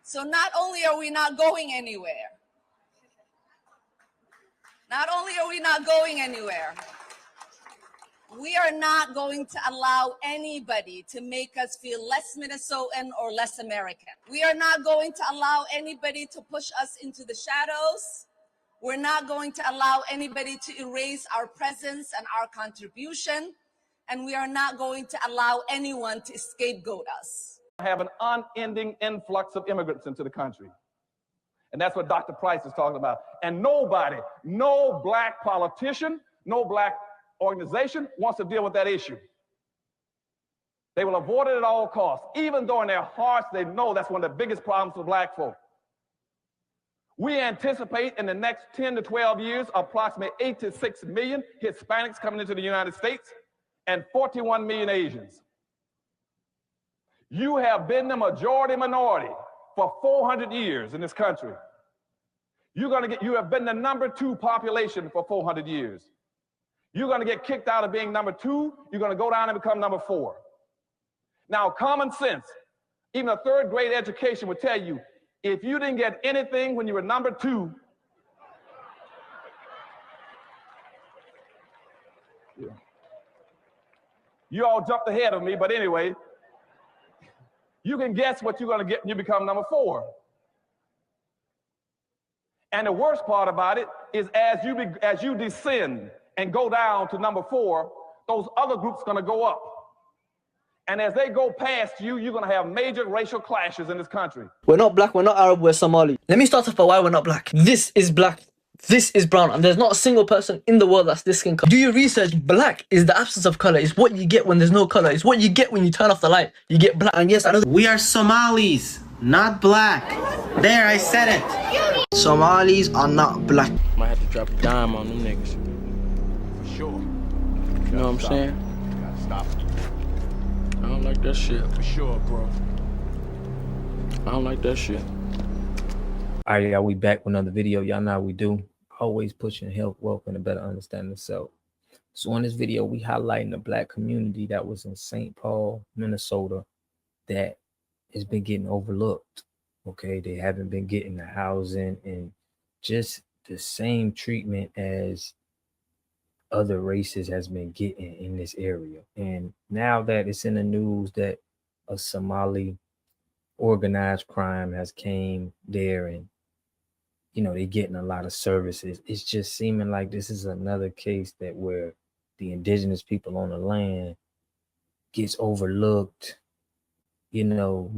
So not only are we not going anywhere, we are not going to allow anybody to make us feel less Minnesotan or less American. We are not going to allow anybody to push us into the shadows. We're not going to allow anybody to erase our presence and our contribution. And we are not going to allow anyone to scapegoat us. Have an unending influx of immigrants into the country. And that's what Dr. Price is talking about. And nobody, no black politician, no black organization wants to deal with that issue. They will avoid it at all costs, even though in their hearts they know that's one of the biggest problems for black folk. We anticipate in the next 10 to 12 years, approximately 8 to 6 million Hispanics coming into the United States and 41 million Asians. You have been the majority minority for 400 years in this country. You have been the #2 population for 400 years. You're going to get kicked out of being #2. You're going to go down and become #4. Now, common sense, even a third grade education would tell you, if you didn't get anything when you were #2, you all jumped ahead of me, but anyway, you can guess what you're going to get when you become #4. And the worst part about it is as you descend and go down to #4, those other groups are going to go up. And as they go past you, you're going to have major racial clashes in this country. We're not black, we're not Arab, we're Somali. Let me start off by why we're not black. This is black, this is brown, and there's not a single person in the world that's this skin color. Do your research. Black is the absence of color. It's what you get when there's no color. It's what you get when you turn off the light. You get black. And yes, I know we are Somalis, not black. There, I said it. Somalis are not black. Might have to drop a dime on them niggas. For sure. You know what I'm saying? You gotta stop it. I don't like that shit. For sure, bro. I don't like that shit. All right, y'all, we back with another video. Y'all know how we do. Always pushing health, wealth, and a better understanding of self. So in this video, we highlighting the black community that was in St. Paul, Minnesota, that has been getting overlooked. Okay, they haven't been getting the housing and just the same treatment as other races has been getting in this area. And now that it's in the news that a Somali organized crime has came there and, you know, they're getting a lot of services, it's just seeming like this is another case that where the indigenous people on the land gets overlooked. You know,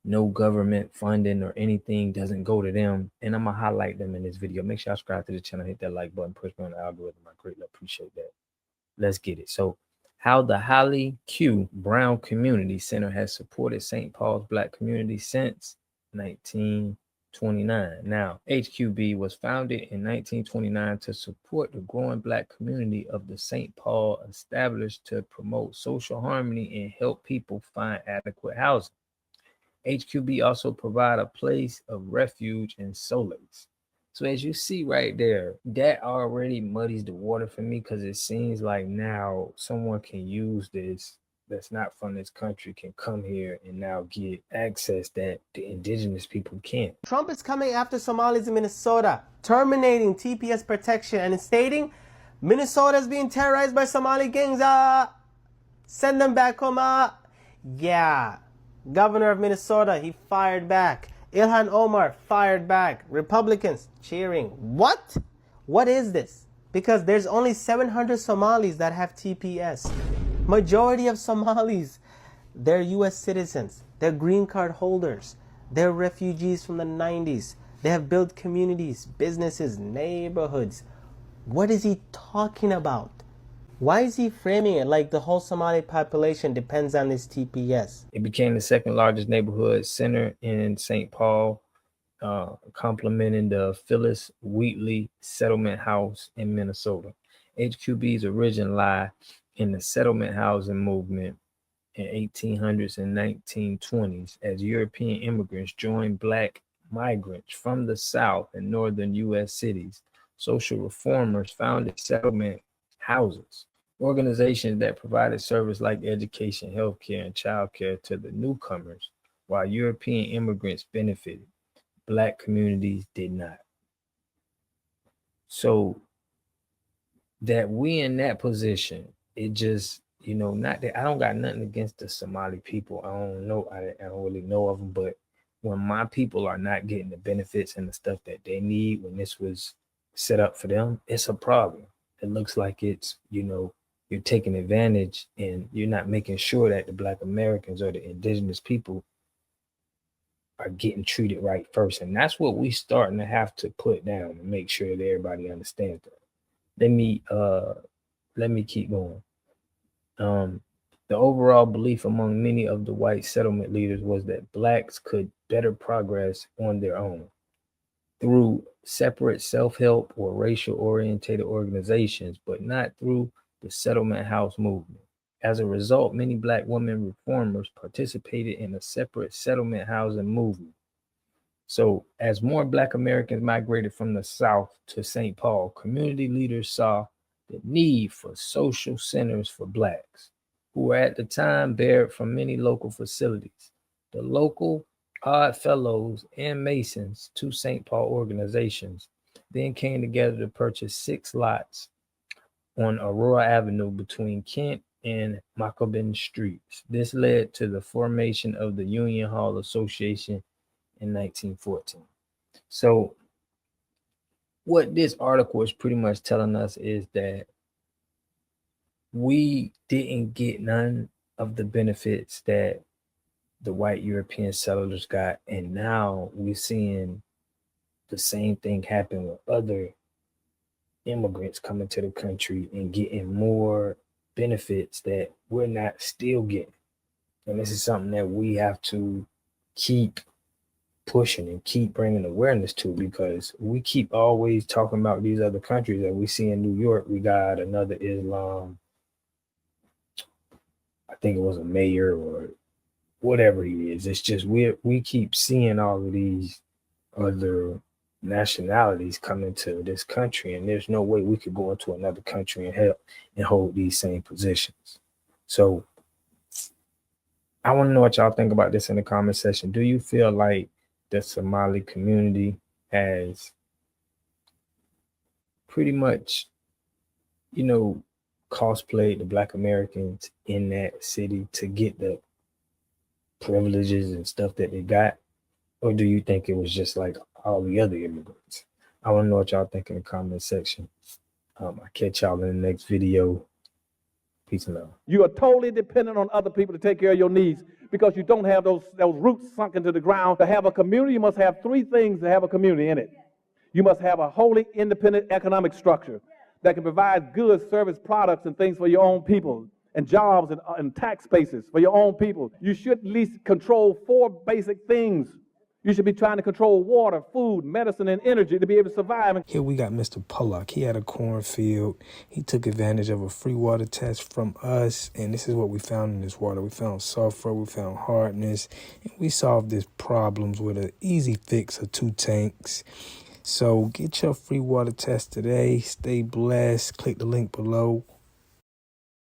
no government funding or anything doesn't go to them. And I'm gonna highlight them in this video. Make sure I subscribe to the channel, hit that like button, push me on the algorithm. I greatly appreciate that. Let's get it. So how the Hallie Q Brown Community Center has supported St. Paul's black community since 1929. Now, HQB was founded in 1929 to support the growing black community of the St. Paul, established to promote social harmony and help people find adequate housing. HQB also provide a place of refuge and solace. So as you see right there, that already muddies the water for me, because it seems like now someone can use this that's not from this country can come here and now get access that the indigenous people can't. Trump is coming after Somalis in Minnesota, terminating TPS protection and stating Minnesota is being terrorized by Somali gangs. Send them back home. Yeah. Governor of Minnesota, he fired back. Ilhan Omar fired back. Republicans cheering. What? What is this? Because there's only 700 Somalis that have TPS. Majority of Somalis, they're US citizens. They're green card holders. They're refugees from the 90s. They have built communities, businesses, neighborhoods. What is he talking about? Why is he framing it like the whole Somali population depends on this TPS? It became the second largest neighborhood center in St. Paul, complementing the Phyllis Wheatley Settlement House in Minnesota. HQB's origin lie in the settlement housing movement in 1800s and 1920s as European immigrants joined black migrants from the South and northern U.S. cities. Social reformers founded settlement houses, organizations that provided service like education, healthcare, and childcare to the newcomers, while European immigrants benefited, Black communities did not. So that we in that position, it just, not that I don't got nothing against the Somali people. I don't know, I don't really know of them, but when my people are not getting the benefits and the stuff that they need when this was set up for them, it's a problem. It looks like it's, you're taking advantage and you're not making sure that the Black Americans or the indigenous people are getting treated right first. And that's what we starting to have to put down and make sure that everybody understands that. Let me keep going. The overall belief among many of the white settlement leaders was that Blacks could better progress on their own through separate self-help or racial-oriented organizations, but not through the settlement house movement. As a result, many Black women reformers participated in a separate settlement housing movement. So as more Black Americans migrated from the South to St. Paul, community leaders saw the need for social centers for Blacks, who were at the time barred from many local facilities. The local Odd Fellows and Masons, two St. Paul organizations, then came together to purchase 6 lots on Aurora Avenue between Kent and Macabin Streets. This led to the formation of the Union Hall Association in 1914. So what this article is pretty much telling us is that we didn't get none of the benefits that the white European settlers got, and now we're seeing the same thing happen with other immigrants coming to the country and getting more benefits that we're not still getting. And this is something that we have to keep pushing and keep bringing awareness to, because we keep always talking about these other countries that we see in New York. We got another Islam, I think it was a mayor or whatever he is. It's just we keep seeing all of these other nationalities coming to this country, and there's no way we could go into another country and help and hold these same positions. So I want to know what y'all think about this in the comment section. Do you feel like the Somali community has pretty much, cosplayed the Black Americans in that city to get the privileges and stuff that they got? Or do you think it was just like all the other immigrants? I want to know what y'all think in the comment section. I'll catch y'all in the next video. Peace and love. You are totally dependent on other people to take care of your needs because you don't have those roots sunk into the ground. To have a community, you must have 3 things to have a community in it. You must have a wholly independent economic structure that can provide goods, service, products, and things for your own people, and jobs and tax bases for your own people. You should at least control 4 basic things. You should be trying to control water, food, medicine, and energy to be able to survive. Here we got Mr. Pollock. He had a cornfield. He took advantage of a free water test from us, and this is what we found in this water. We found sulfur, we found hardness, and we solved these problems with an easy fix of 2 tanks. So get your free water test today. Stay blessed. Click the link below.